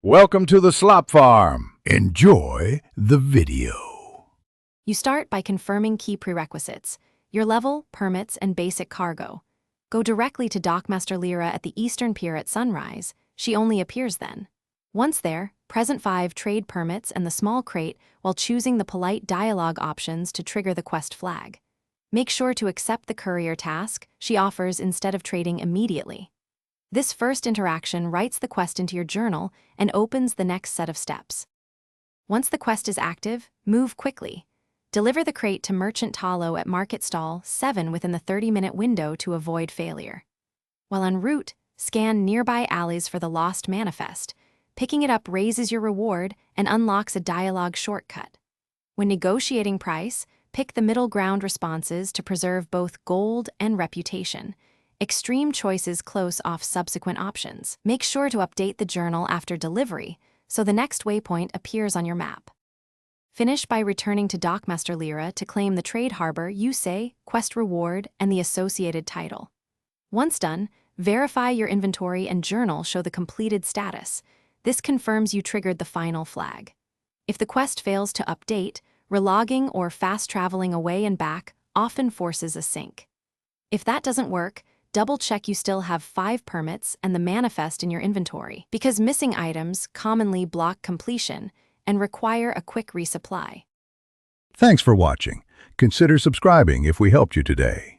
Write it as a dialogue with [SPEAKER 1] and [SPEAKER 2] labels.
[SPEAKER 1] Welcome to the slop farm. Enjoy the video.
[SPEAKER 2] You start by confirming key prerequisites, your level, permits, and basic cargo. Go directly to Dockmaster Lyra at the Eastern Pier at sunrise. She only appears then. Once there, present 5 trade permits and the small crate while choosing the polite dialogue options to trigger the quest flag. Make sure to accept the courier task she offers instead of trading immediately. This first interaction writes the quest into your journal and opens the next set of steps. Once the quest is active, move quickly. Deliver the crate to Merchant Talo at Market Stall 7 within the 30-minute window to avoid failure. While en route, scan nearby alleys for the Lost Manifest. Picking it up raises your reward and unlocks a dialogue shortcut. When negotiating price, pick the middle ground responses to preserve both gold and reputation. Extreme choices close off subsequent options. Make sure to update the journal after delivery so the next waypoint appears on your map. Finish by returning to Dockmaster Lyra to claim the trade harbor, Yusei, quest reward, and the associated title. Once done, verify your inventory and journal show the completed status. This confirms you triggered the final flag. If the quest fails to update, relogging or fast-traveling away and back often forces a sync. If that doesn't work, double-check you still have 5 permits and the manifest in your inventory, because missing items commonly block completion and require a quick resupply.
[SPEAKER 1] Thanks for watching. Consider subscribing if we helped you today.